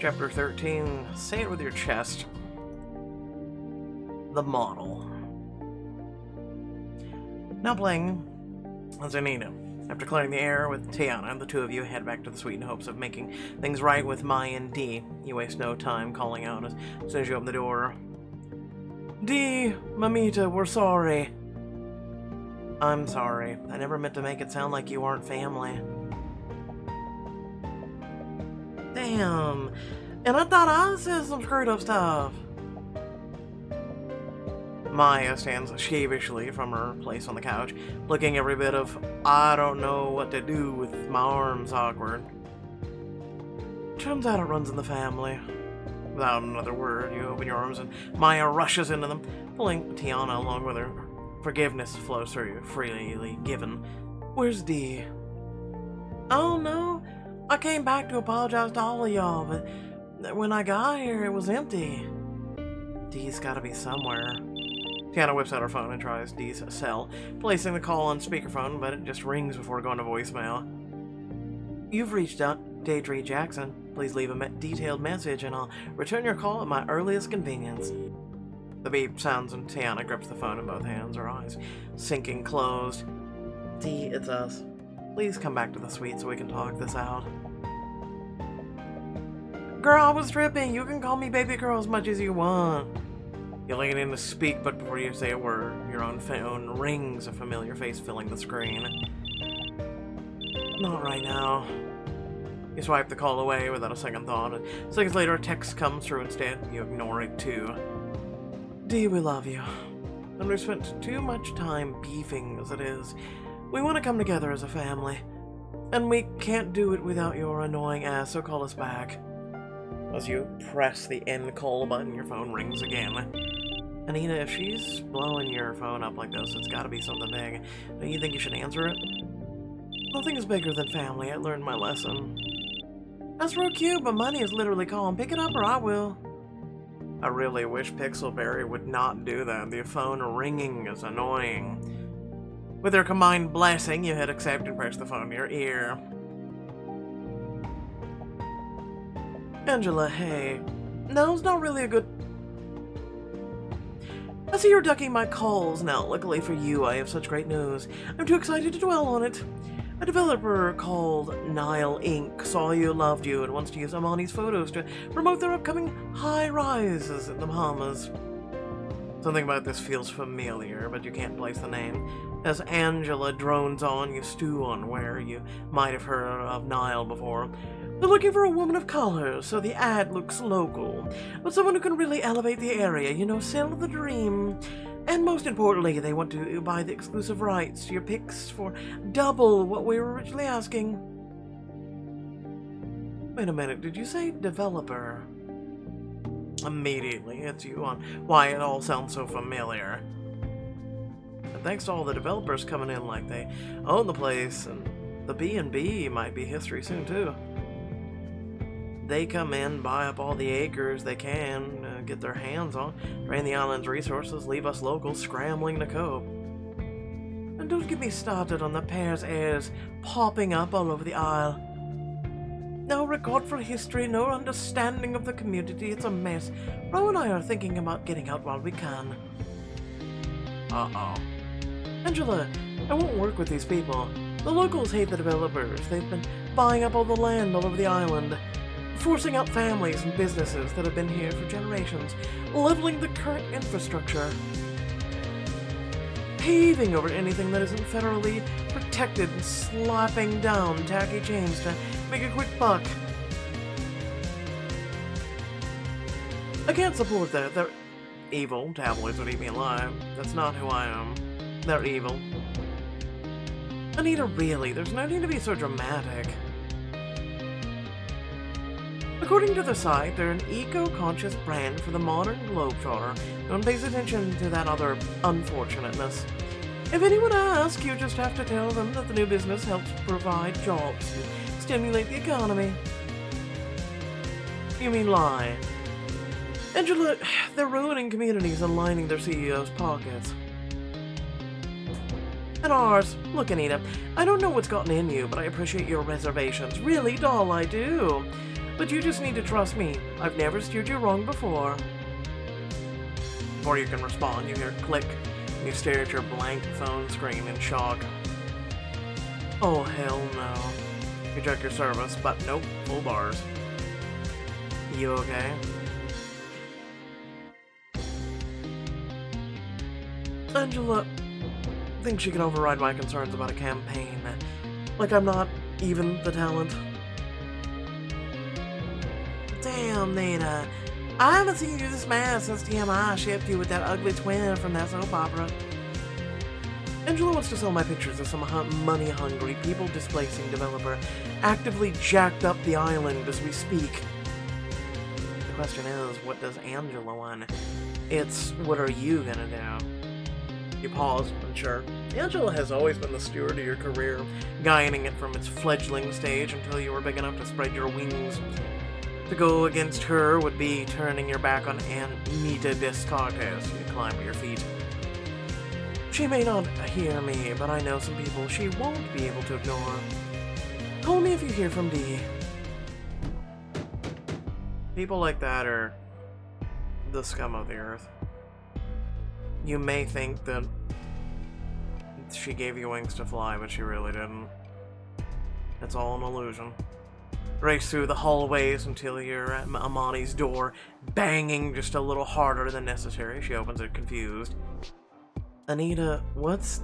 Chapter 13, say it with your chest. The model. Now playing as Anita. After clearing the air with Tiana, the two of you head back to the suite in hopes of making things right with Mai and Dee. You waste no time calling out as soon as you open the door. Dee, Mamita, we're sorry. I'm sorry. I never meant to make it sound like you aren't family. Damn. And I thought I said some screwed up stuff. Maya stands sheepishly from her place on the couch, looking every bit of, I don't know what to do with my arms awkward. Turns out it runs in the family. Without another word, you open your arms and Maya rushes into them, pulling Tiana along with her. Forgiveness flows through you, freely given. Where's Dee? Oh no, I came back to apologize to all of y'all, but when I got here, it was empty. Dee's gotta be somewhere. Tiana whips out her phone and tries Dee's cell, placing the call on speakerphone, but it just rings before going to voicemail. You've reached out Daedry Jackson. Please leave a detailed message and I'll return your call at my earliest convenience. The beep sounds and Tiana grips the phone in both hands, her eyes sinking closed. Dee, it's us. Please come back to the suite so we can talk this out. Girl, I was tripping. You can call me baby girl as much as you want. You lean in to speak, but before you say a word, your own phone rings, a familiar face filling the screen. Not right now. You swipe the call away without a second thought, and seconds later a text comes through instead. You ignore it too. Dee, we love you. And we've spent too much time beefing as it is. We want to come together as a family. And we can't do it without your annoying ass, so call us back. As you press the end call button, your phone rings again. Anita, if she's blowing your phone up like this, it's gotta be something big. Don't you think you should answer it? Nothing is bigger than family. I learned my lesson. That's real cute, but money is literally calling. Pick it up or I will. I really wish Pixelberry would not do that. The phone ringing is annoying. With their combined blessing, you hit accept and press the phone to your ear. Angela, hey. No, it's not really a good... I see you're ducking my calls now. Luckily for you, I have such great news. I'm too excited to dwell on it. A developer called Nile Inc. saw you, loved you, and wants to use Amani's photos to promote their upcoming high-rises in the Bahamas. Something about this feels familiar, but you can't place the name. As Angela drones on, you stew on where you might have heard of Nile before. They're looking for a woman of color, so the ad looks local. But someone who can really elevate the area, you know, sell the dream. And most importantly, they want to buy the exclusive rights to your pics for double what we were originally asking. Wait a minute, did you say developer? Immediately hits you on why it all sounds so familiar. And thanks to all the developers coming in like they own the place, and the B&B might be history soon too. They come in, buy up all the acres they can, get their hands on, drain the island's resources, leave us locals scrambling to cope. And don't get me started on the pair's heirs popping up all over the isle. No regard for history, no understanding of the community, it's a mess. Ro and I are thinking about getting out while we can. Uh-oh. Angela, I won't work with these people. The locals hate the developers. They've been buying up all the land all over the island, forcing out families and businesses that have been here for generations, leveling the current infrastructure, paving over anything that isn't federally protected, and slapping down tacky chains to make a quick buck. I can't support that. They're evil. Tabloids would eat me alive. That's not who I am. They're evil. Anita, really, there's no need to be so dramatic. According to the site, they're an eco-conscious brand for the modern globetrotter. No one pays attention to that other unfortunateness. If anyone asks, you just have to tell them that the new business helps provide jobs and stimulate the economy. You mean lie? Angela, they're ruining communities and lining their CEOs' pockets. And ours. Look, Anita, I don't know what's gotten in you, but I appreciate your reservations. Really, doll, I do. But you just need to trust me. I've never steered you wrong before. Before you can respond, you hear a click, and you stare at your blank phone screen in shock. Oh, hell no. You check your service, but nope, full bars. You okay? Angela thinks she can override my concerns about a campaign. Like I'm not even the talent. Damn, Nita. I haven't seen you this mad since TMI shipped you with that ugly twin from that soap opera. Angela wants to sell my pictures of some money-hungry, people-displacing developer actively jacked up the island as we speak. The question is, what does Angela want? It's, what are you gonna do? You pause, unsure. Angela has always been the steward of your career, guiding it from its fledgling stage until you were big enough to spread your wings. To go against her would be turning your back on Anita Descartes. You climb to your feet. She may not hear me, but I know some people she won't be able to ignore. Call me if you hear from Dee. People like that are the scum of the earth. You may think that she gave you wings to fly, but she really didn't. It's all an illusion. Race through the hallways until you're at Amani's door, banging just a little harder than necessary. She opens it, confused. Anita, what's...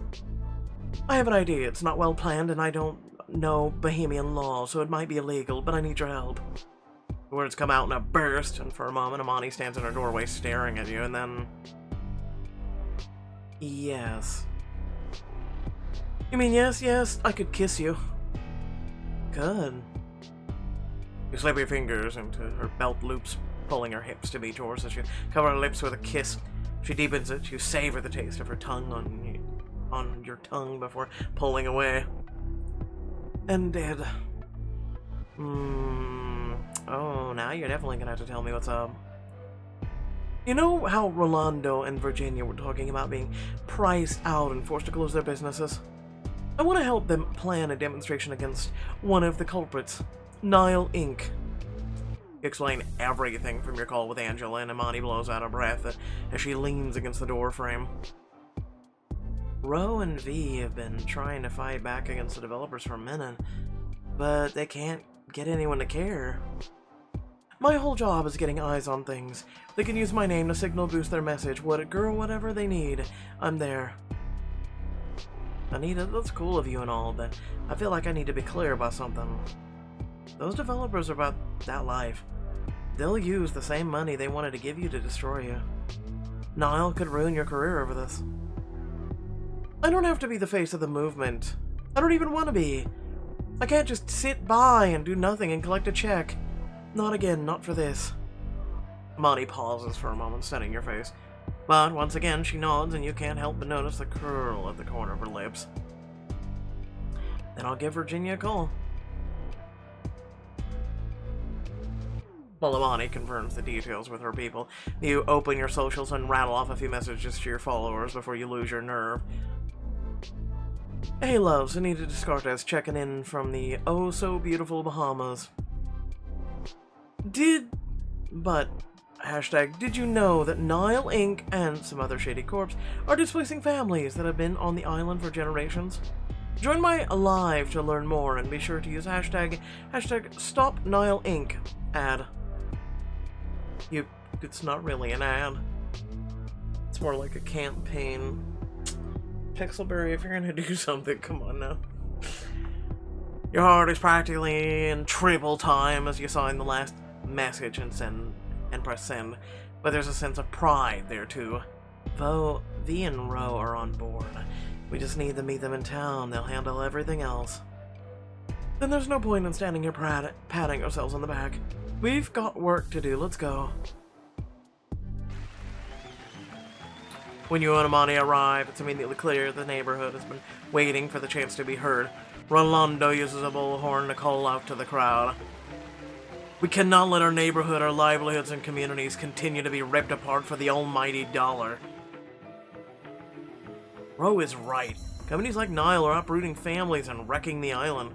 I have an idea. It's not well planned, and I don't know Bohemian law, so it might be illegal, but I need your help. The words come out in a burst, and for a moment Amani stands in her doorway staring at you, and then... Yes. You mean yes, I could kiss you. Good. You slip your fingers into her belt loops, pulling her hips to meet yours as you cover her lips with a kiss. She deepens it. You savor the taste of her tongue on your tongue before pulling away. And dead. Oh, now you're definitely gonna have to tell me what's up. You know how Rolando and Virginia were talking about being priced out and forced to close their businesses? I want to help them plan a demonstration against one of the culprits, Nile Inc. You explain everything from your call with Angela, and Amani blows out a breath as she leans against the door frame. Ro and V have been trying to fight back against the developers for a minute, but they can't get anyone to care. My whole job is getting eyes on things. They can use my name to signal boost their message. Whatever they need, I'm there. Anita, that's cool of you and all, but I feel like I need to be clear about something. Those developers are about that life. They'll use the same money they wanted to give you to destroy you. Nile could ruin your career over this. I don't have to be the face of the movement. I don't even want to be. I can't just sit by and do nothing and collect a check. Not again, not for this. Amani pauses for a moment, studying your face. But once again, she nods, and you can't help but notice the curl at the corner of her lips. Then I'll give Virginia a call. While Amani confirms the details with her people, you open your socials and rattle off a few messages to your followers before you lose your nerve. Hey loves, Anita Descartes checking in from the oh-so-beautiful Bahamas. Did you know that Nile Inc. and some other shady corps are displacing families that have been on the island for generations? Join my live to learn more, and be sure to use hashtag Stop Nile Inc. ad. It's not really an ad. It's more like a campaign. Pixelberry, if you're gonna do something, come on now. Your heart is practically in triple time as you sign the last message and press send, but there's a sense of pride there too. V and Ro are on board. We just need to meet them in town. They'll handle everything else. Then there's no point in standing here patting ourselves on the back. We've got work to do. Let's go. When you and Amani arrive, it's immediately clear the neighborhood has been waiting for the chance to be heard. Rolando uses a bullhorn to call out to the crowd. We cannot let our neighborhood, our livelihoods, and communities continue to be ripped apart for the almighty dollar. Ro is right. Companies like Nile are uprooting families and wrecking the island.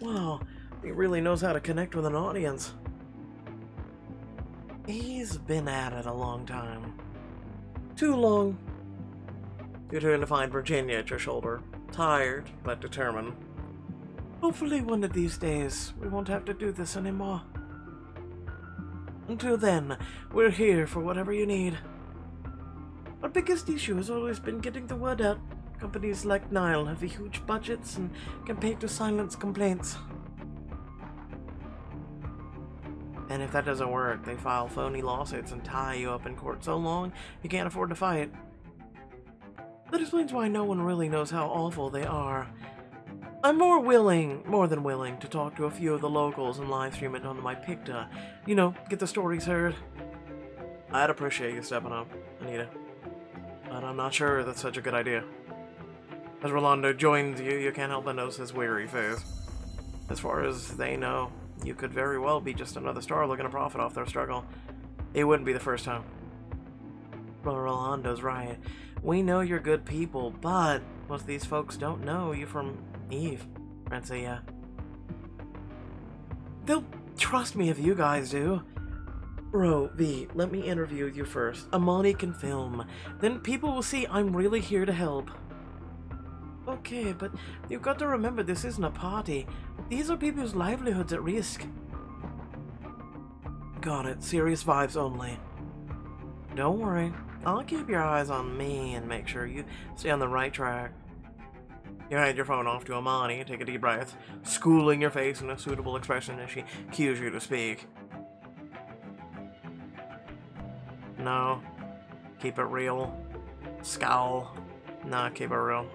Wow, He really knows how to connect with an audience. He's been at it a long time. Too long. You turn to find Virginia at your shoulder, tired but determined. Hopefully one of these days we won't have to do this anymore. Until then, we're here for whatever you need. Our biggest issue has always been getting the word out. Companies like Nile have huge budgets and can pay to silence complaints. And if that doesn't work, they file phony lawsuits and tie you up in court so long you can't afford to fight. That explains why no one really knows how awful they are. I'm more than willing, to talk to a few of the locals and live stream it onto my Picta. You know, get the stories heard. I'd appreciate you stepping up, Anita. But I'm not sure that's such a good idea. As Rolando joins you, you can't help but notice his weary face. As far as they know, you could very well be just another star looking to profit off their struggle. It wouldn't be the first time. Well, Rolando's right. We know you're good people, but most of these folks don't know you from Eve, Francia. They'll trust me if you guys do. Bro, V, let me interview you first. Amani can film. Then people will see I'm really here to help. Okay, but you've got to remember this isn't a party. These are people's livelihoods at risk. Got it. Serious vibes only. Don't worry. I'll keep your eyes on me and make sure you stay on the right track. You hand your phone off to Amani and take a deep breath, schooling your face in a suitable expression as she cues you to speak. No. Keep it real. Scowl. Nah, keep it real.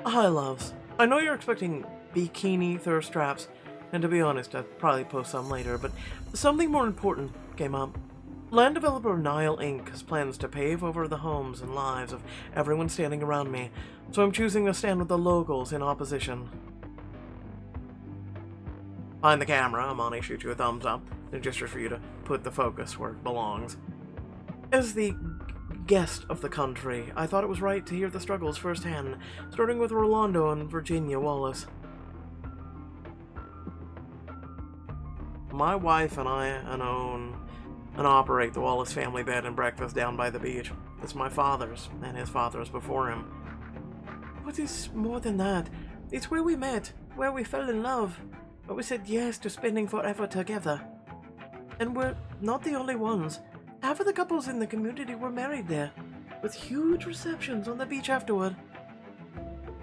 Hi, loves. I know you're expecting bikini thirst traps, and to be honest, I'd probably post some later, but something more important came up. Land developer Nile Inc. has plans to pave over the homes and lives of everyone standing around me, so I'm choosing to stand with the locals in opposition. Behind the camera, Amani shoots you a thumbs up, and gestures for you to put the focus where it belongs. As the guest of the country, I thought it was right to hear the struggles firsthand, starting with Rolando and Virginia Wallace. My wife and I own and operate the Wallace family bed and breakfast down by the beach. It's my father's, and his father's before him. But it's more than that. It's where we met, where we fell in love, where we said yes to spending forever together. And we're not the only ones. Half of the couples in the community were married there, with huge receptions on the beach afterward.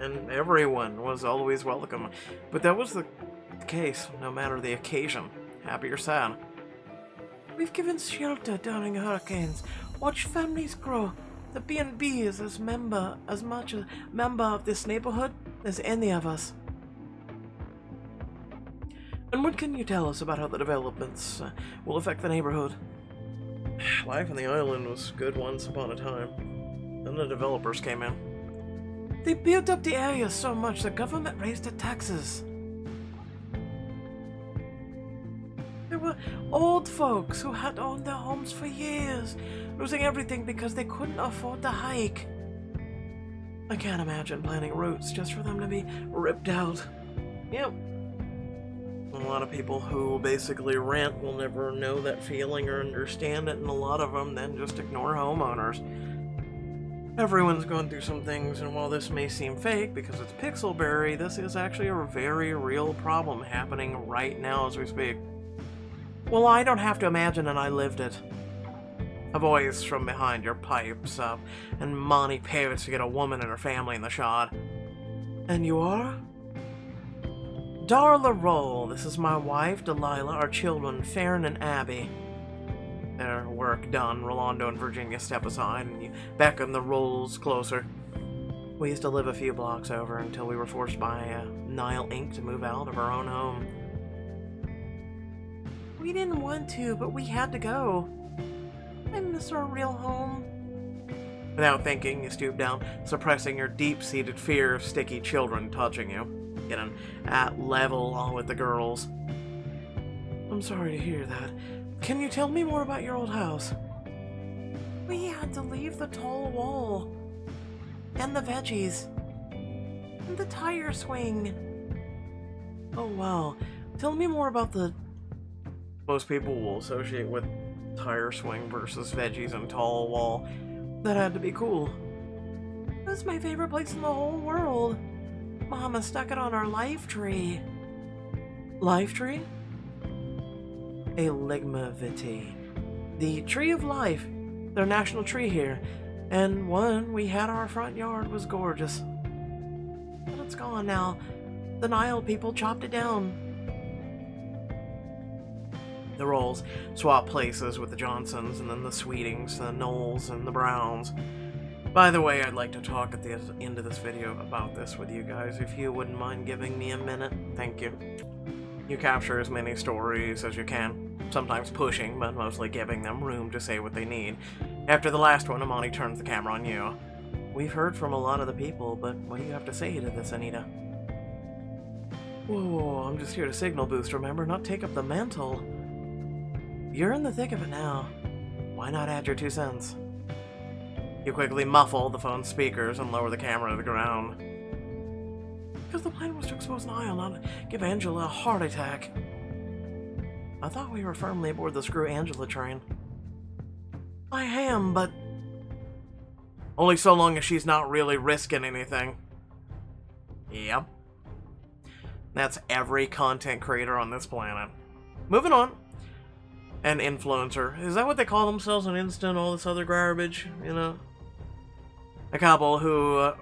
And everyone was always welcome, but that was the case, no matter the occasion, happy or sad. We've given shelter during hurricanes, watched families grow. The B&B is as much a member of this neighborhood as any of us. And what can you tell us about how the developments will affect the neighborhood? Life on the island was good once upon a time. Then the developers came in. They built up the area so much the government raised the taxes. There were old folks who had owned their homes for years, losing everything because they couldn't afford the hike. I can't imagine planting roots just for them to be ripped out. Yep. A lot of people who basically rent will never know that feeling or understand it, and a lot of them then just ignore homeowners. Everyone's gone through some things, and while this may seem fake because it's Pixelberry, this is actually a very real problem happening right now as we speak. Well, I don't have to imagine it, I lived it. A voice from behind your pipes up, and Monty pivots to get a woman and her family in the shot. And you are? Darla Roll. This is my wife, Delilah, our children, Farron and Abby. Their work done, Rolando and Virginia step aside, and you beckon the Rolls closer. We used to live a few blocks over until we were forced by Nile Inc. to move out of our own home. We didn't want to, but we had to go. I miss our real home. Without thinking, you stoop down, suppressing your deep-seated fear of sticky children touching you. Getting at level with the girls. I'm sorry to hear that. Can you tell me more about your old house? We had to leave the tall wall. And the veggies. And the tire swing. Oh wow. Tell me more about the... most people will associate with tire swing versus veggies and tall wall. That had to be cool. That's my favorite place in the whole world. Mama stuck it on our life tree. Life tree? A ligma vitae. The tree of life. Their national tree here. And one we had our front yard was gorgeous. But it's gone now. The Nile people chopped it down. The Rolls swap places with the Johnsons, and then the Sweetings, the Knowles, and the Browns. By the way, I'd like to talk at the end of this video about this with you guys, if you wouldn't mind giving me a minute. Thank you. You capture as many stories as you can, sometimes pushing, but mostly giving them room to say what they need. After the last one, Amani turns the camera on you. We've heard from a lot of the people, but what do you have to say to this, Anita? Whoa, I'm just here to signal boost, remember? Not take up the mantle. You're in the thick of it now. Why not add your 2 cents? You quickly muffle the phone's speakers and lower the camera to the ground. Because the plan was to expose Niall, not give Angela a heart attack. I thought we were firmly aboard the Screw Angela train. I am, but... only so long as she's not really risking anything. Yep. That's every content creator on this planet. Moving on. An influencer. Is that what they call themselves on Insta and all this other garbage? You know? A couple who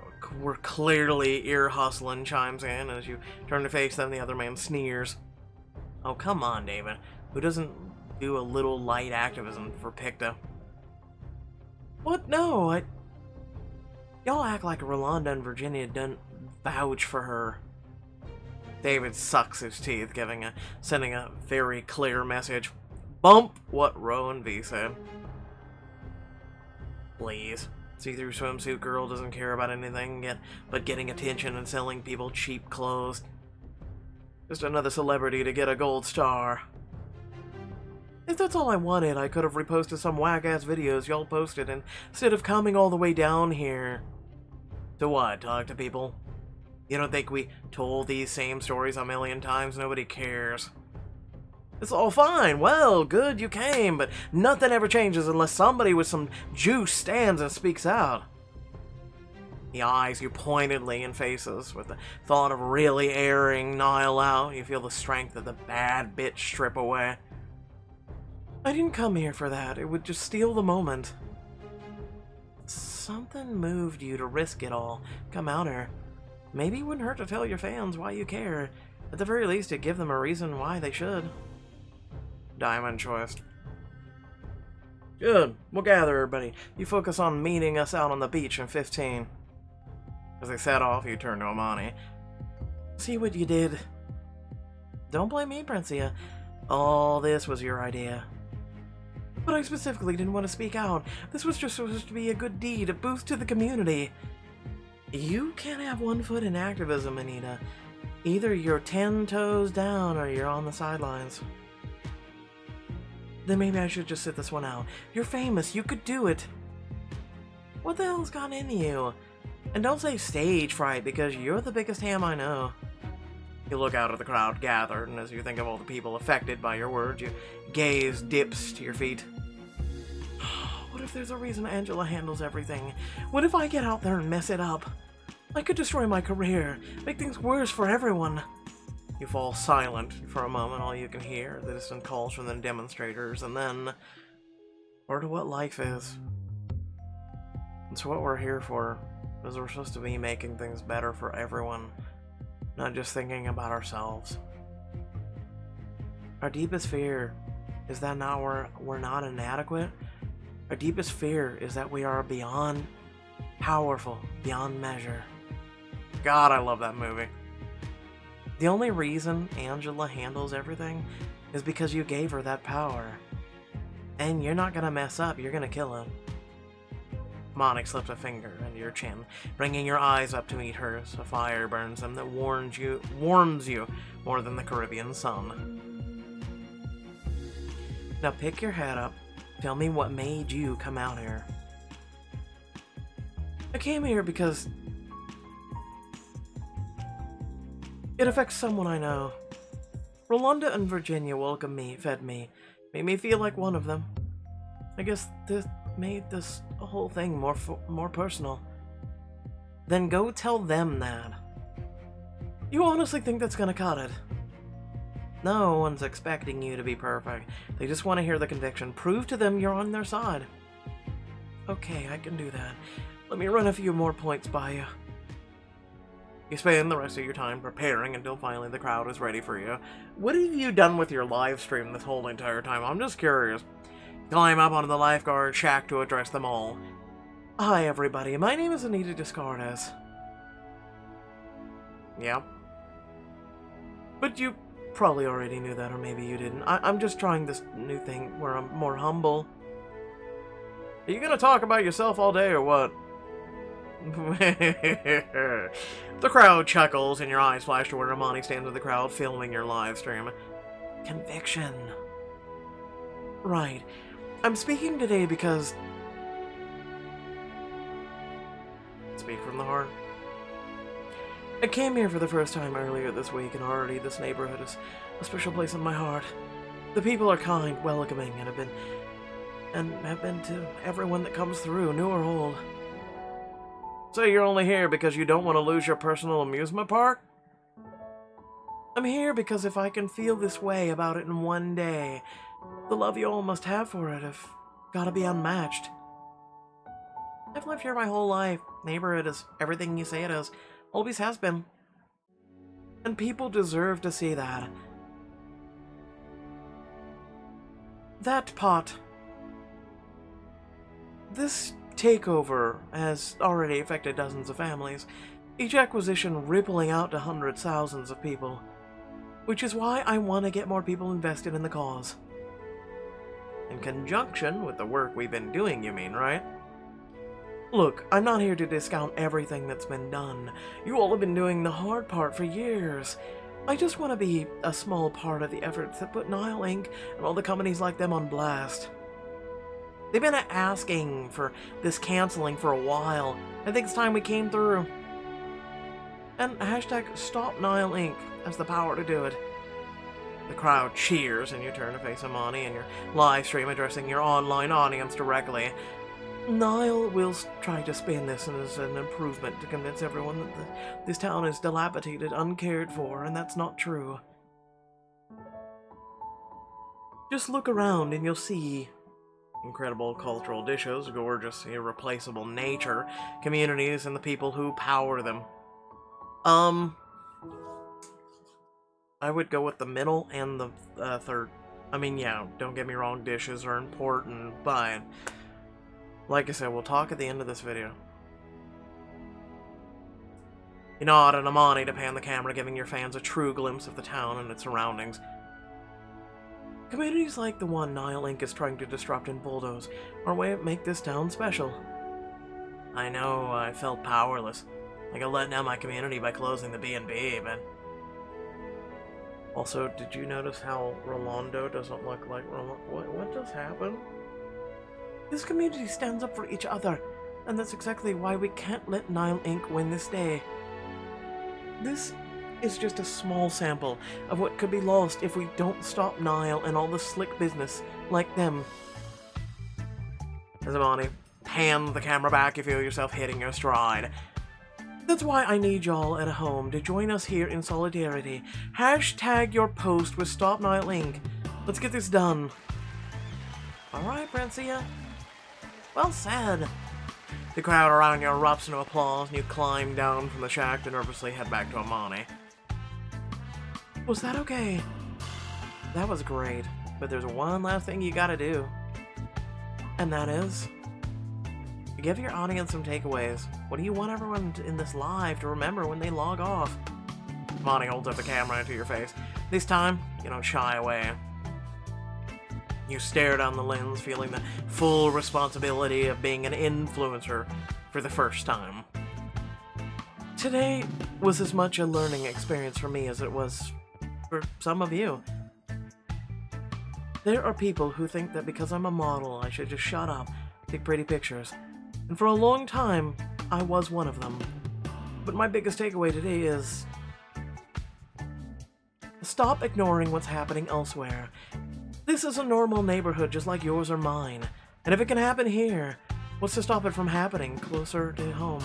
were clearly ear hustling chimes in as you turn to face them. The other man sneers. Oh, come on, David. Who doesn't do a little light activism for Picta? What? No, y'all act like Rolanda and Virginia didn't vouch for her. David sucks his teeth, sending a very clear message. Bump what Rowan V said. Please. See-through swimsuit girl doesn't care about anything but getting attention and selling people cheap clothes. Just another celebrity to get a gold star. If that's all I wanted, I could have reposted some whack-ass videos y'all posted instead of coming all the way down here. To what? Talk to people? You don't think we told these same stories a million times? Nobody cares. It's all fine. Well, good you came, but nothing ever changes unless somebody with some juice stands and speaks out. He eyes you pointedly in faces with the thought of really airing Niall out. You feel the strength of the bad bitch strip away. I didn't come here for that. It would just steal the moment. Something moved you to risk it all. Come out here. Maybe it wouldn't hurt to tell your fans why you care. At the very least, it'd give them a reason why they should. Diamond choice. Good. We'll gather everybody. You focus on meeting us out on the beach in 15. As they set off, you turn to Amani. See what you did? Don't blame me, Princia. All this was your idea. But I specifically didn't want to speak out. This was just supposed to be a good deed, a boost to the community. You can't have one foot in activism, Anita. Either you're 10 toes down or you're on the sidelines. Then maybe I should just sit this one out. You're famous. You could do it. What the hell's gone into you? And don't say stage fright, because you're the biggest ham I know. You look out at the crowd gathered, and as you think of all the people affected by your words, your gaze dips to your feet. What if there's a reason Angela handles everything? What if I get out there and mess it up? I could destroy my career, make things worse for everyone. You fall silent for a moment. All you can hear the distant calls from the demonstrators, and then word of what life is. It's what we're here for, because we're supposed to be making things better for everyone, not just thinking about ourselves. Our deepest fear is that we're not inadequate. Our deepest fear is that we are beyond powerful, beyond measure. God, I love that movie. The only reason Angela handles everything is because you gave her that power. And you're not gonna mess up, you're gonna kill him. Monic slips a finger under your chin, bringing your eyes up to meet hers. A fire burns them that warms you more than the Caribbean sun. Now pick your head up. Tell me what made you come out here. I came here because It affects someone I know. Rolanda and Virginia welcomed me, fed me, made me feel like one of them. I guess this made this whole thing more personal. Then go tell them that. You honestly think that's gonna cut it? No one's expecting you to be perfect. They just want to hear the conviction. Prove to them you're on their side. Okay, I can do that. Let me run a few more points by you. You spend the rest of your time preparing until finally the crowd is ready for you. What have you done with your live stream this whole entire time? I'm just curious. Climb up onto the lifeguard shack to address them all. Hi everybody, my name is Anita Descartes. Yeah. But you probably already knew that, or maybe you didn't. I'm just trying this new thing where I'm more humble. Are you gonna talk about yourself all day, or what? The crowd chuckles, and your eyes flash to where Amani stands with the crowd, filming your live stream. Conviction. Right. I'm speaking today because... Speak from the heart. I came here for the first time earlier this week, and already this neighborhood is a special place in my heart. The people are kind, welcoming, and have been to everyone that comes through, new or old. So you're only here because you don't want to lose your personal amusement park? I'm here because if I can feel this way about it in one day, the love you all must have for it have gotta be unmatched. I've lived here my whole life. Neighborhood is everything you say it is. Always has been. And people deserve to see that. That pot. This takeover has already affected dozens of families, each acquisition rippling out to hundreds, thousands of people. Which is why I want to get more people invested in the cause. In conjunction with the work we've been doing, you mean, right? Look, I'm not here to discount everything that's been done. You all have been doing the hard part for years. I just want to be a small part of the efforts that put Nile Inc. and all the companies like them on blast. They've been asking for this canceling for a while. I think it's time we came through. And hashtag Stop Nile Inc. has the power to do it. The crowd cheers and you turn to face Amani in your live stream addressing your online audience directly. Nile will try to spin this as an improvement to convince everyone that this town is dilapidated, uncared for, and that's not true. Just look around and you'll see incredible cultural dishes, gorgeous, irreplaceable nature, communities, and the people who power them. I would go with the middle and the third. I mean, yeah, don't get me wrong, dishes are important, but like I said, we'll talk at the end of this video. You nod at Amani to pan the camera, giving your fans a true glimpse of the town and its surroundings. Communities like the one Nile Inc. is trying to disrupt and bulldoze are a way to make this town special. I know, I felt powerless. Like I let down my community by closing the B&B, but... Also, did you notice how Rolando doesn't look like Rolando? What just happened? This community stands up for each other, and that's exactly why we can't let Nile Inc. win this day. This is just a small sample of what could be lost if we don't stop Nile and all the slick business like them. As Amani pans the camera back, you feel yourself hitting your stride. That's why I need y'all at home to join us here in solidarity. Hashtag your post with Stop Nile Inc. Let's get this done. Alright, Francia. Well said. The crowd around you erupts into applause, and you climb down from the shack to nervously head back to Amani. Was that okay? That was great, but there's one last thing you gotta do. And that is... give your audience some takeaways. What do you want everyone in this live to remember when they log off? Amani holds up the camera to your face. This time, you don't shy away. You stare down the lens, feeling the full responsibility of being an influencer for the first time. Today was as much a learning experience for me as it was for some of you. There are people who think that because I'm a model, I should just shut up, take pretty pictures. And for a long time, I was one of them. But my biggest takeaway today is... stop ignoring what's happening elsewhere. This is a normal neighborhood just like yours or mine, and if it can happen here, what's to stop it from happening closer to home?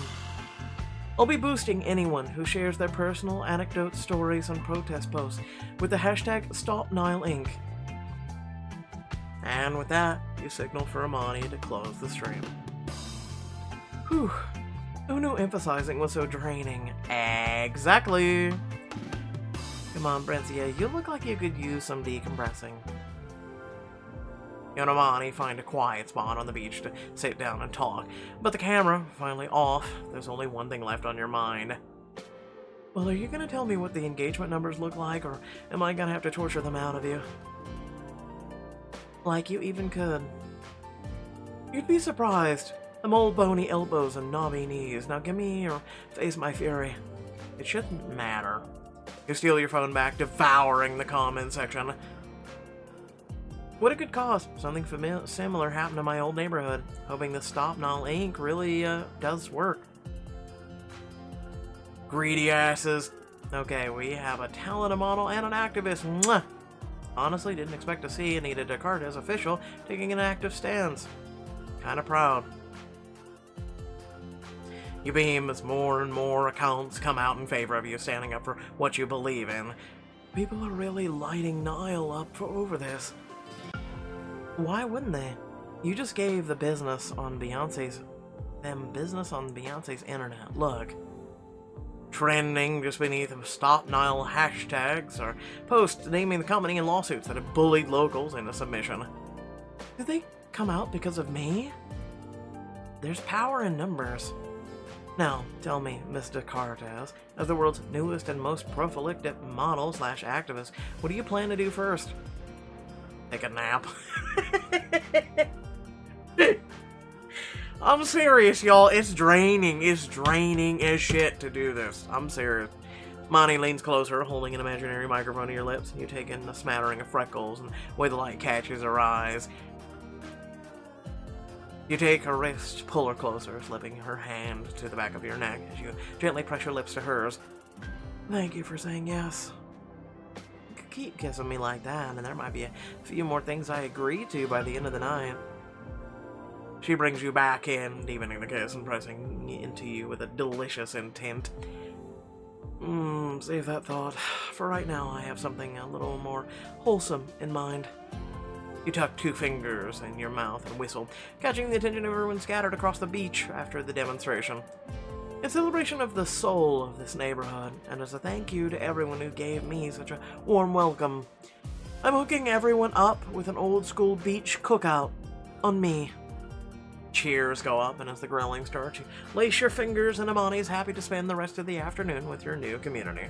I'll be boosting anyone who shares their personal anecdotes, stories, and protest posts with the hashtag StopNileInc. And with that, you signal for Amani to close the stream. Whew. Who knew emphasizing was so draining? Exactly! Come on, Brencia, you look like you could use some decompressing. You and Amani find a quiet spot on the beach to sit down and talk, but the camera, finally off, there's only one thing left on your mind. Well, are you gonna tell me what the engagement numbers look like, or am I gonna have to torture them out of you? Like you even could. You'd be surprised. Them old bony elbows and knobby knees. Now give me or face my fury. It shouldn't matter. You steal your phone back, devouring the comment section. What it could cost. Something similar happened to my old neighborhood. Hoping the StopNileInc really does work. Greedy asses. Okay, we have a talented model and an activist. Mwah! Honestly, didn't expect to see Anita as official taking an active stance. Kinda proud. You beam as more and more accounts come out in favor of you, standing up for what you believe in. People are really lighting Nile up over this. Why wouldn't they? You just gave the business on Beyonce's internet. Look. Trending just beneath the Stop Nile hashtags are posts naming the company and lawsuits that have bullied locals into submission. Did they come out because of me? There's power in numbers. Now, tell me, Mr. Cartez, as the world's newest and most prolific model/activist, what do you plan to do first? Take a nap. I'm serious, y'all. It's draining. It's draining as shit to do this. I'm serious. Monty leans closer, holding an imaginary microphone to your lips. You take in a smattering of freckles and the way the light catches her eyes. You take her wrist, pull her closer, slipping her hand to the back of your neck as you gently press your lips to hers. Thank you for saying yes. You could keep kissing me like that, and there might be a few more things I agree to by the end of the night. She brings you back in, deepening the kiss and pressing into you with a delicious intent. Save that thought. For right now, I have something a little more wholesome in mind. You tuck 2 fingers in your mouth and whistle, catching the attention of everyone scattered across the beach after the demonstration. In celebration of the soul of this neighborhood, and as a thank you to everyone who gave me such a warm welcome, I'm hooking everyone up with an old-school beach cookout on me. Cheers go up, and as the grilling starts, you lace your fingers, and Amani's happy to spend the rest of the afternoon with your new community.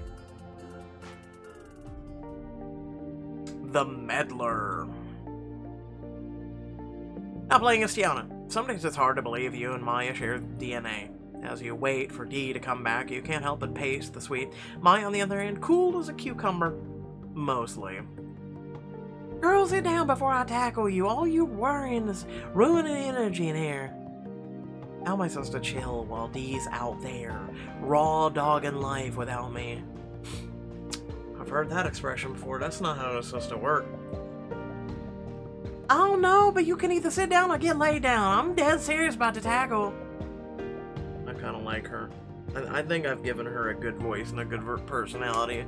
The Meddler. Now playing as Tiana. Some days it's hard to believe you and Maya share DNA. As you wait for Dee to come back, you can't help but pace the sweet. Maya, on the other hand, cool as a cucumber. Mostly. Girl, sit down before I tackle you. All you worrying is ruining energy in here. How am I supposed to chill while Dee's out there, raw dogging life without me? I've heard that expression before. That's not how it's supposed to work. I don't know, but you can either sit down or get laid down. I'm dead serious about the tackle. I kind of like her. I think I've given her a good voice and a good personality.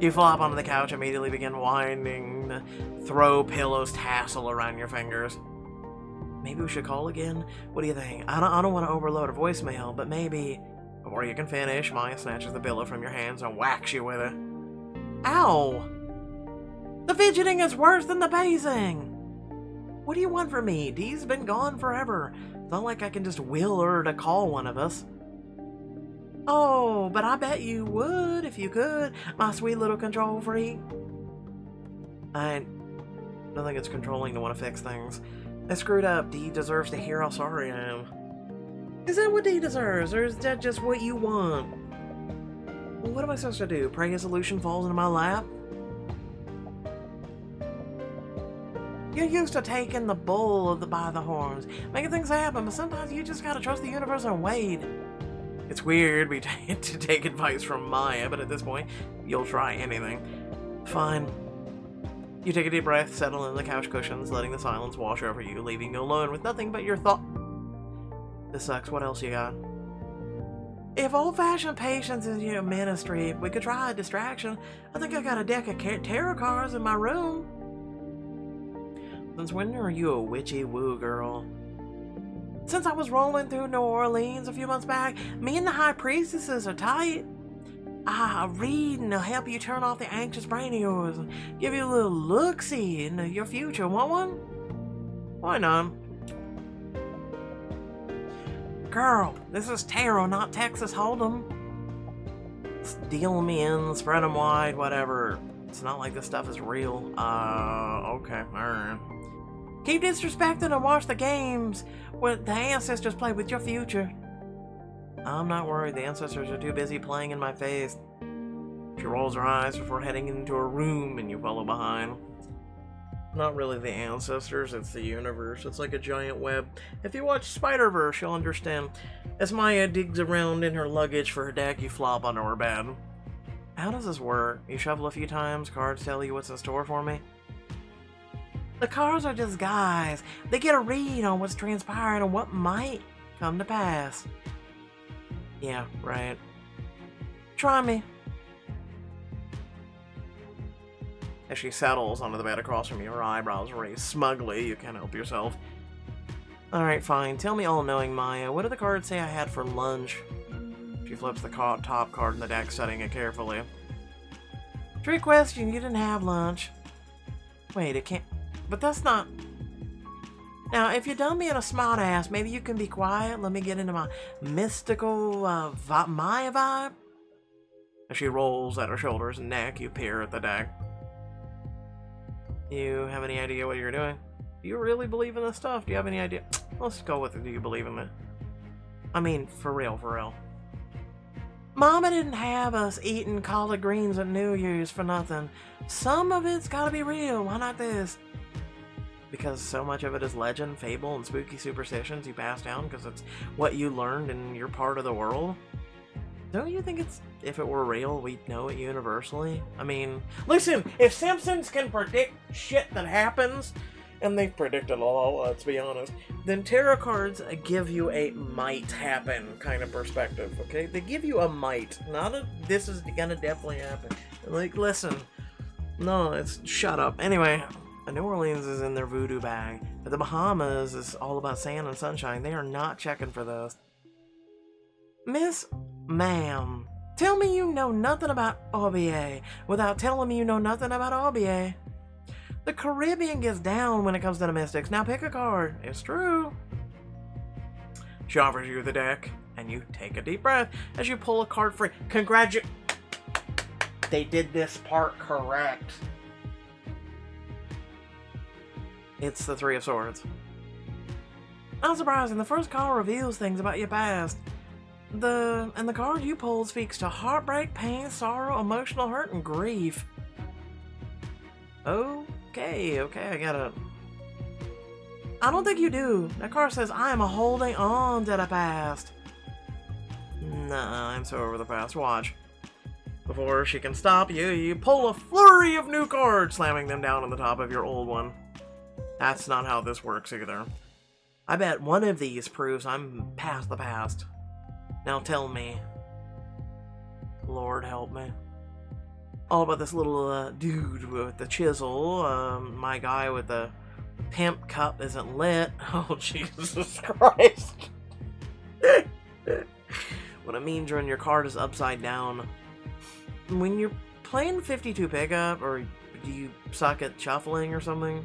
You flop onto the couch, immediately begin winding the throw pillows tassel around your fingers. Maybe we should call again? What do you think? I don't want to overload a voicemail, but maybe... Before you can finish, Maya snatches the pillow from your hands and whacks you with it. Ow! The fidgeting is worse than the pacing! What do you want from me? Dee's been gone forever. It's not like I can just will her to call one of us. Oh, but I bet you would if you could, my sweet little control freak. I don't think it's controlling to want to fix things. I screwed up. Dee deserves to hear how sorry I am. Is that what Dee deserves, or is that just what you want? Well, what am I supposed to do? Pray a solution falls into my lap? You're used to taking the bull by the horns, making things happen, but sometimes you just gotta trust the universe and wait. It's weird to take advice from Maya, but at this point, you'll try anything. Fine. You take a deep breath, settle in the couch cushions, letting the silence wash over you, leaving you alone with nothing but your thought. This sucks. What else you got? If old-fashioned patience is your ministry, we could try a distraction. I think I got a deck of tarot cards in my room. Since when are you a witchy woo girl? Since I was rolling through New Orleans a few months back, me and the high priestesses are tight. I read and it'll help you turn off the anxious brain of yours and give you a little look-see into your future. Want one? Why not? Girl, this is tarot, not Texas Hold'em. Deal them in, spread them wide, whatever. It's not like this stuff is real. Okay, alright. Keep disrespecting and watch the games what the ancestors play with your future. I'm not worried, the ancestors are too busy playing in my face. She rolls her eyes before heading into her room and you follow behind. Not really the ancestors, it's the universe. It's like a giant web. If you watch Spider-Verse, you'll understand. As Maya digs around in her luggage for her deck, you flop onto her bed. How does this work? You shuffle a few times, cards tell you what's in store for me? The cards are just guys. They get a read on what's transpiring and what might come to pass. Yeah, right. Try me. As she settles onto the bed across from you, her eyebrows raised smugly. You can't help yourself. Alright, fine. Tell me, all-knowing Maya, what do the cards say I had for lunch? She flips the top card in the deck, studying it carefully. Trick question, you didn't have lunch. Wait, it can't... But that's not... Now, if you're done being a smartass, maybe you can be quiet. Let me get into my mystical Maya vibe. As she rolls at her shoulders and neck, you peer at the deck. You have any idea what you're doing? Do you really believe in this stuff? Do you have any idea? Let's go with it. Do you believe in it? I mean, for real, for real. Mama didn't have us eating collard greens at New Year's for nothing. Some of it's gotta be real. Why not this? Because so much of it is legend, fable, and spooky superstitions you pass down because it's what you learned in your part of the world. Don't you think if it were real, we'd know it universally? I mean, listen, if Simpsons can predict shit that happens, and they've predicted a lot, let's be honest, then tarot cards give you a might happen kind of perspective, okay? They give you a might, not a this is gonna definitely happen. Like, listen, no, it's shut up. Anyway, New Orleans is in their voodoo bag, but the Bahamas is all about sand and sunshine. They are not checking for this. Miss Ma'am, tell me you know nothing about OBA without telling me you know nothing about OBA. The Caribbean gets down when it comes to the mystics. Now pick a card. It's true. She offers you the deck, and you take a deep breath as you pull a card free. They did this part correct. It's the Three of Swords. Not surprising, the first card reveals things about your past. The card you pulled speaks to heartbreak, pain, sorrow, emotional hurt, and grief. Okay, I get it. I don't think you do. That card says, I am holding on to the past. Nah, I'm so over the past. Watch. Before she can stop you, you pull a flurry of new cards, slamming them down on the top of your old one. That's not how this works either. I bet one of these proves I'm past the past. Now tell me. Lord help me. All about this little dude with the chisel. My guy with the pimp cup isn't lit. Oh, Jesus Christ. What it means when your card is upside down. When you're playing 52 pickup, or do you suck at shuffling or something?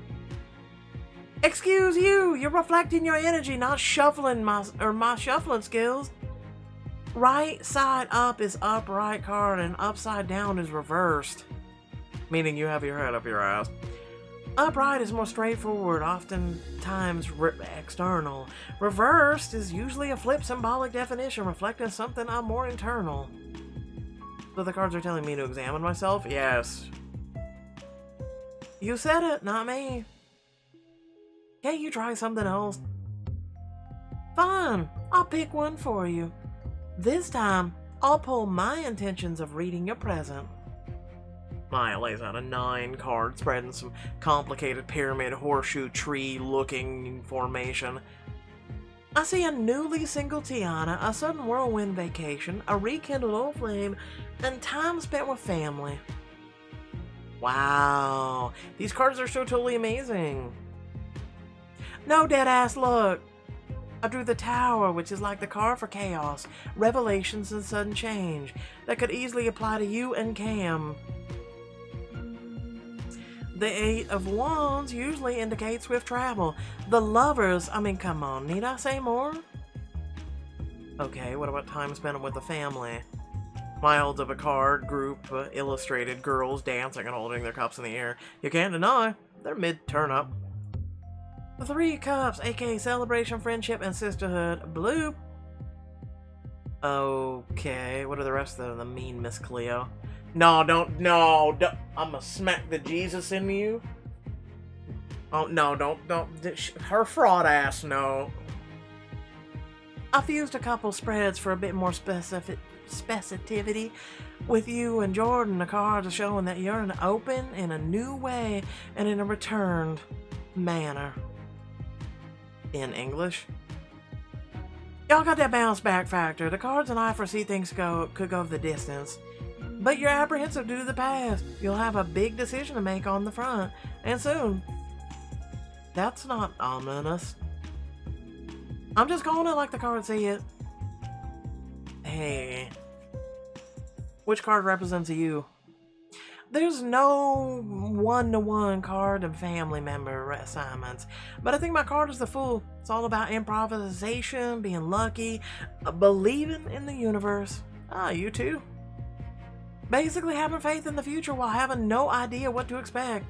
Excuse you! You're reflecting your energy, not shuffling my shuffling skills. Right side up is upright card, and upside down is reversed. Meaning you have your head up your ass. Upright is more straightforward, oftentimes external. Reversed is usually a flip symbolic definition reflecting something more internal. So the cards are telling me to examine myself? Yes. You said it, not me. Can't you try something else? Fine, I'll pick one for you. This time, I'll pull my intentions of reading your present. Maya lays out a 9-card spread in some complicated pyramid horseshoe tree looking formation. I see a newly single Tiana, a sudden whirlwind vacation, a rekindled old flame, and time spent with family. Wow, these cards are so totally amazing. No, deadass, look. I drew the Tower, which is like the card for chaos, revelations, and sudden change. That could easily apply to you and Cam. The 8 of Wands usually indicates swift travel. The Lovers, I mean, come on, need I say more? Okay, what about time spent with the family? Maya holds up a card, group, illustrated girls dancing and holding their cups in the air. You can't deny, they're mid-turn up. The 3 Cups, aka celebration, friendship, and sisterhood. Bloop. Okay, what are the rest of them? Mean Miss Cleo. No, don't. I'm gonna smack the Jesus into you. Oh, no, don't. Her fraud ass, no. I fused a couple spreads for a bit more specificity with you and Jordan. The cards are showing that you're in an open, in a new way, and in a returned manner. In English. Y'all got that bounce back factor. The cards and I foresee things could go the distance. But you're apprehensive due to the past. You'll have a big decision to make on the front. And soon. That's not ominous. I'm just calling it like the cards see it. Hey. Which card represents you? There's no one-to-one card and family member assignments, but I think my card is the Fool. It's all about improvisation, being lucky, believing in the universe. Ah, you too. Basically having faith in the future while having no idea what to expect.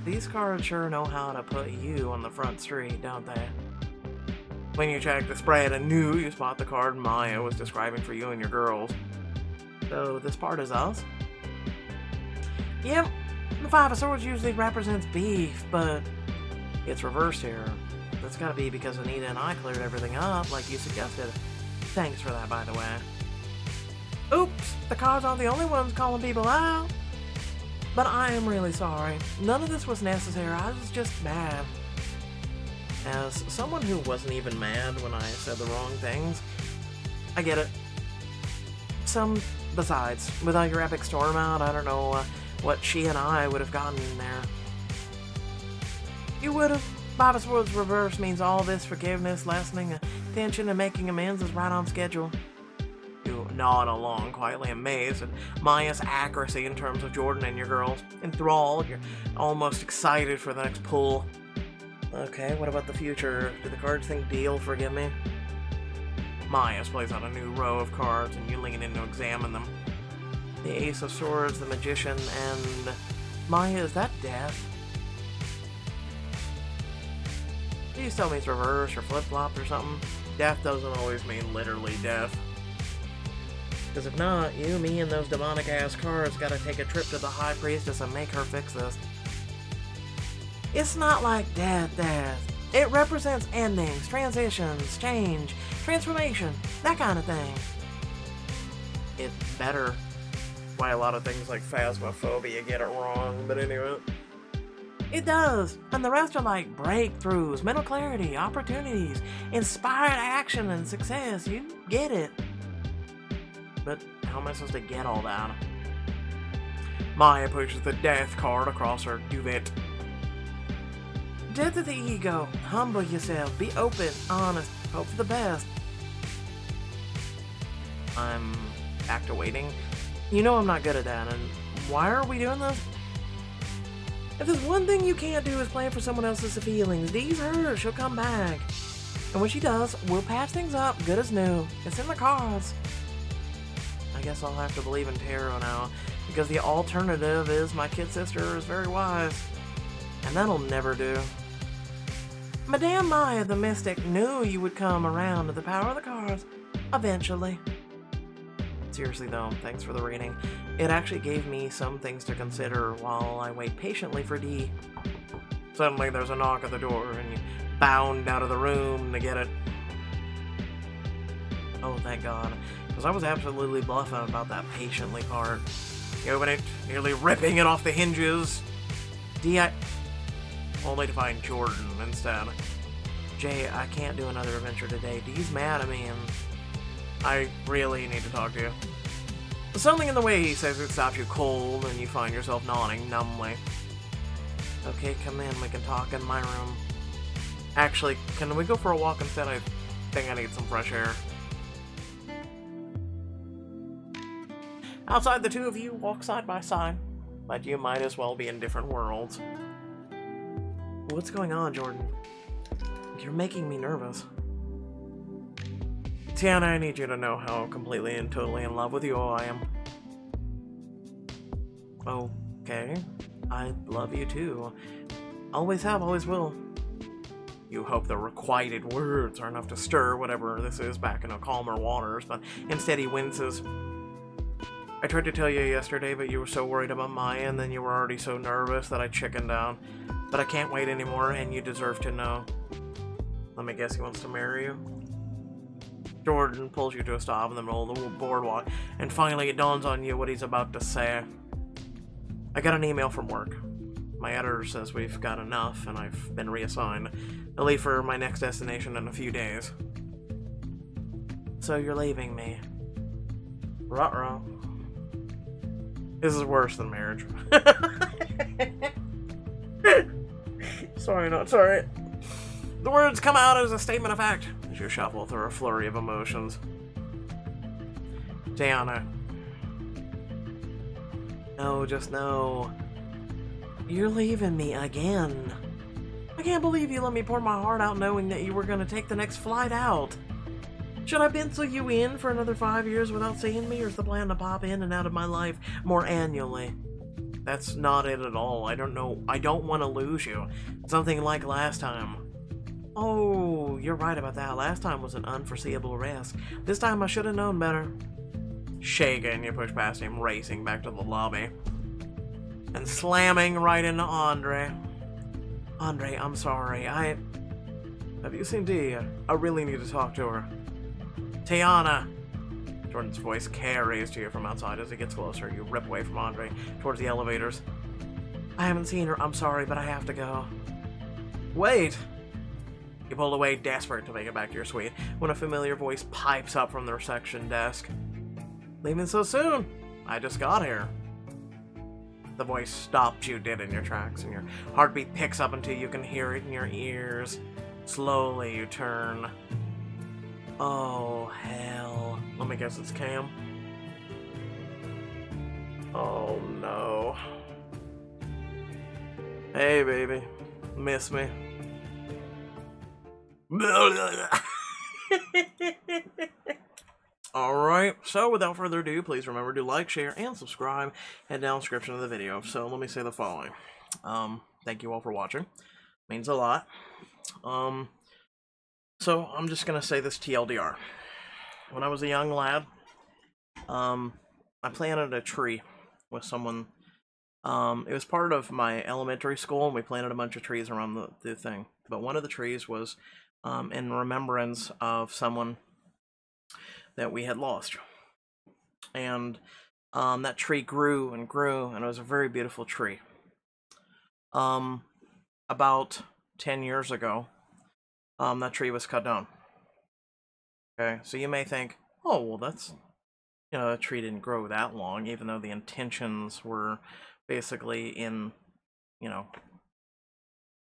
These cards sure know how to put you on the front street, don't they? When you check the spread anew, you spot the card Maya was describing for you and your girls. So this part is us? Yep, the 5 of Swords usually represents beef, but it's reversed here. That's gotta be because Anita and I cleared everything up, like you suggested. Thanks for that, by the way. Oops, the cards aren't the only ones calling people out. But I am really sorry. None of this was necessary, I was just mad. As someone who wasn't even mad when I said the wrong things, I get it. Besides, without your epic storm out, I don't know what she and I would have gotten in there. You would have. 5 of Swords reverse means all this forgiveness, lessening tension, and making amends is right on schedule. You nod along, quietly amazed at Maya's accuracy in terms of Jordan and your girls. Enthralled, you're almost excited for the next pull. Okay, what about the future? Do the cards think deal forgive me? Maya plays out a new row of cards, and you lean in to examine them. The Ace of Swords, the Magician, and... Maya, is that death? Please tell me it's reversed or flip-flopped or something. Death doesn't always mean literally death. Because if not, you, me, and those demonic-ass cards gotta take a trip to the High Priestess and make her fix this. It's not like death. It represents endings, transitions, change, transformation, that kind of thing. It's better. Why a lot of things like phasmophobia get it wrong, but anyway. It does, and the rest are like breakthroughs, mental clarity, opportunities, inspired action, and success. You get it. But how am I supposed to get all that? Maya pushes the death card across her duvet. Death of the ego. Humble yourself. Be open, honest, hope for the best. I'm back to waiting. You know I'm not good at that, and why are we doing this? If there's one thing you can't do is plan for someone else's feelings. These hurt, she'll come back. And when she does, we'll patch things up, good as new. It's in the cards. I guess I'll have to believe in tarot now, because the alternative is my kid sister is very wise. And that'll never do. Madame Maya the Mystic knew you would come around to the power of the cards, eventually. Seriously though, thanks for the reading. It actually gave me some things to consider while I wait patiently for D. Suddenly there's a knock at the door, and you bound out of the room to get it. Oh, thank God. Because I was absolutely bluffing about that patiently part. You open it, nearly ripping it off the hinges. Only to find Jordan instead. Jay, I can't do another adventure today. Dee's mad at me and I really need to talk to you. Something in the way he says it stops you cold and you find yourself nodding numbly. Okay, come in. We can talk in my room. Actually, can we go for a walk instead? I think I need some fresh air. Outside, the two of you walk side by side, but you might as well be in different worlds. What's going on, Jordan? You're making me nervous. Tiana, I need you to know how completely and totally in love with you I am. Okay. I love you too. Always have, always will. You hope the requited words are enough to stir whatever this is back into calmer waters, but instead he winces. I tried to tell you yesterday, but you were so worried about Maya, and then you were already so nervous that I chickened out. But I can't wait anymore, and you deserve to know. Let me guess, he wants to marry you? Jordan pulls you to a stop in the middle of the boardwalk, and finally it dawns on you what he's about to say. I got an email from work. My editor says we've got enough, and I've been reassigned. I'll leave for my next destination in a few days. So you're leaving me. Ruh-roh. This is worse than marriage. Sorry, not sorry. The words come out as a statement of fact as you shuffle through a flurry of emotions. Tiana. No, just no. You're leaving me again. I can't believe you let me pour my heart out knowing that you were going to take the next flight out. Should I pencil you in for another 5 years without seeing me, or is the plan to pop in and out of my life more annually? That's not it at all. I don't know. I don't want to lose you. Something like last time. Oh, you're right about that. Last time was an unforeseeable risk. This time I should have known better. Shaken, you push past him, racing back to the lobby. And slamming right into Andre. Andre, I'm sorry. Have you seen Dee? I really need to talk to her. Tiana! Jordan's voice carries to you from outside as he gets closer. You rip away from Andre towards the elevators. I haven't seen her. I'm sorry, but I have to go. Wait! You pull away, desperate to make it back to your suite, when a familiar voice pipes up from the reception desk. Leaving so soon? I just got here. The voice stops you dead in your tracks, and your heartbeat picks up until you can hear it in your ears. Slowly you turn. Oh, hell. Let me guess, it's Cam. Oh, no. Hey, baby. Miss me? Alright, so without further ado, please remember to like, share, and subscribe, and down description of the video. So let me say the following. Thank you all for watching. Means a lot. So I'm just gonna say this TLDR. When I was a young lad, I planted a tree with someone. It was part of my elementary school, and we planted a bunch of trees around the thing. But one of the trees was in remembrance of someone that we had lost. And that tree grew and grew, and it was a very beautiful tree. About 10 years ago, that tree was cut down. Okay, so you may think, oh, well, that's, you know, that tree didn't grow that long, even though the intentions were basically in, you know,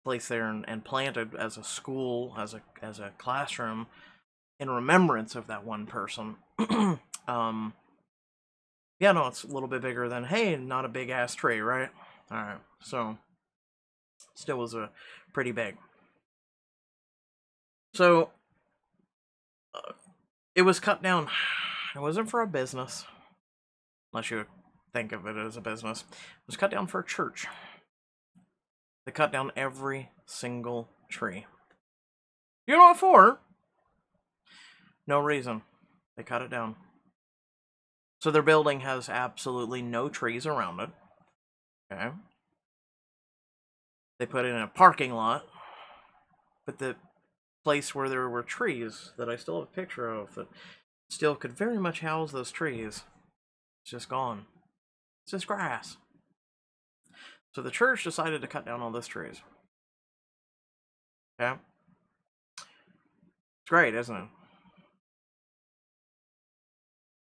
placed there and planted as a school, as a classroom, in remembrance of that one person. Yeah, no, it's a little bit bigger than, hey, not a big ass tree, right? Alright, so still was a pretty big. So it was cut down. It wasn't for a business, unless you think of it as a business. It was cut down for a church. They cut down every single tree. You know what for? No reason. They cut it down. So their building has absolutely no trees around it. Okay. They put it in a parking lot. But the place where there were trees that I still have a picture of that still could very much house those trees, it's just gone. It's just grass. So the church decided to cut down all those trees. Okay? It's great, isn't it?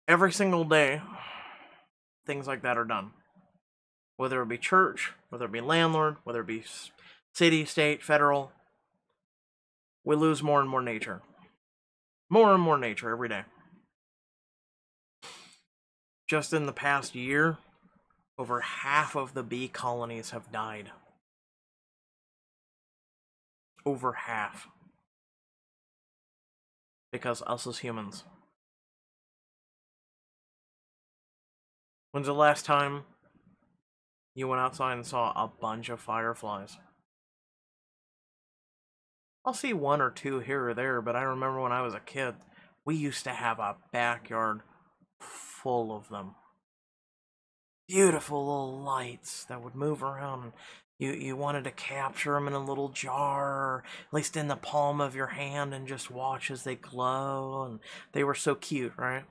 Every single day, things like that are done. Whether it be church, whether it be landlord, whether it be city, state, federal, we lose more and more nature. More and more nature every day. Just in the past year, over half of the bee colonies have died. Over half. Because us as humans. When's the last time you went outside and saw a bunch of fireflies? I'll see one or two here or there, but I remember when I was a kid, we used to have a backyard full of them. Beautiful little lights that would move around. You wanted to capture them in a little jar, or at least in the palm of your hand, and just watch as they glow. And they were so cute, right?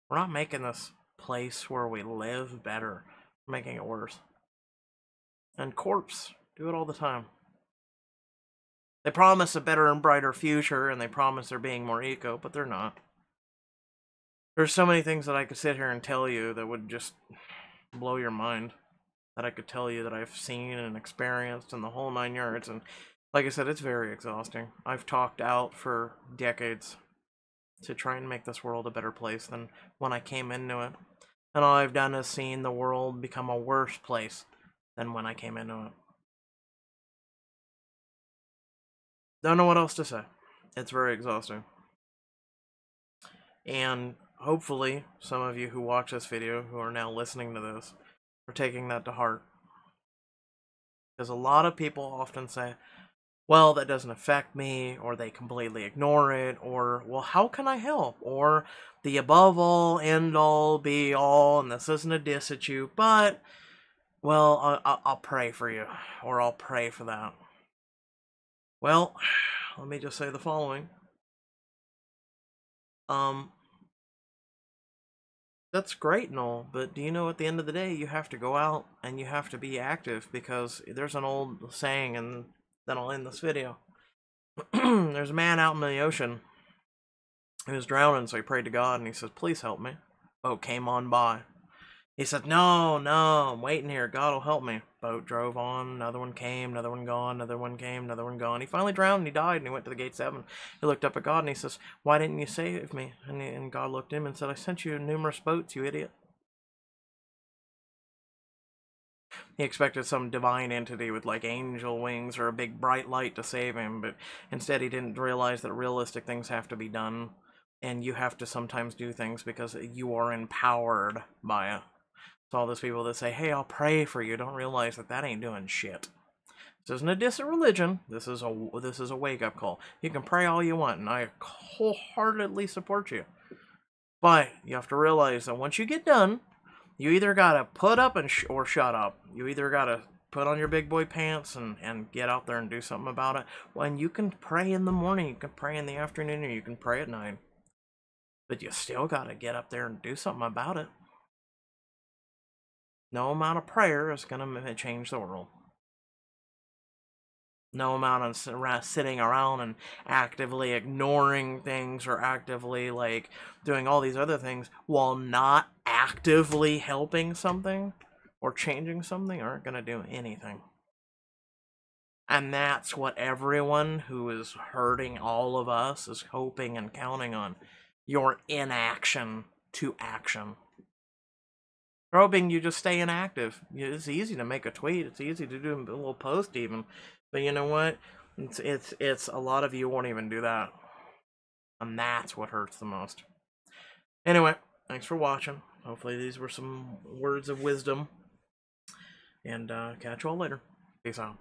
We're not making this place where we live better. We're making it worse. And corps do it all the time. They promise a better and brighter future, and they promise they're being more eco, but they're not. There's so many things that I could sit here and tell you that would just blow your mind. That I could tell you that I've seen and experienced in the whole 9 yards. And like I said, it's very exhausting. I've talked out for decades to try and make this world a better place than when I came into it. And all I've done is seen the world become a worse place than when I came into it. Don't know what else to say. It's very exhausting. And hopefully, some of you who watch this video, who are now listening to this, are taking that to heart. Because a lot of people often say, well, that doesn't affect me, or they completely ignore it, or, well, how can I help? Or, the above all, end all, be all, and this isn't a diss at you, but, well, I'll pray for you, or I'll pray for that. Well, let me just say the following. That's great and all, but do you know at the end of the day, you have to go out and you have to be active, because there's an old saying, and then I'll end this video. There's a man out in the ocean who was drowning, so he prayed to God, and he says, please help me. Boat came on by. He said, no, I'm waiting here. God will help me. Boat drove on. Another one came. Another one gone. Another one came. Another one gone. He finally drowned and he died, and he went to the gate 7. He looked up at God and he says, why didn't you save me? And God looked at him and said, I sent you numerous boats, you idiot. He expected some divine entity with like angel wings or a big bright light to save him, but instead he didn't realize that realistic things have to be done, and you have to sometimes do things because you are empowered by it. So all those people that say, hey, I'll pray for you, don't realize that that ain't doing shit. This isn't a diss at religion. This is a wake-up call. You can pray all you want, and I wholeheartedly support you. But you have to realize that once you get done, you either gotta put up or shut up. You either gotta put on your big boy pants and get out there and do something about it. When you can pray in the morning, you can pray in the afternoon, or you can pray at night. But you still gotta get up there and do something about it. No amount of prayer is gonna change the world. No amount of sitting around and actively ignoring things, or actively like doing all these other things while not actively helping something or changing something aren't gonna do anything. And that's what everyone who is hurting all of us is hoping and counting on. Your inaction to action. They're hoping you just stay inactive. It's easy to make a tweet. It's easy to do a little post even. But you know what? It's a lot of you won't even do that. And that's what hurts the most. Anyway, thanks for watching. Hopefully these were some words of wisdom. And catch you all later. Peace out.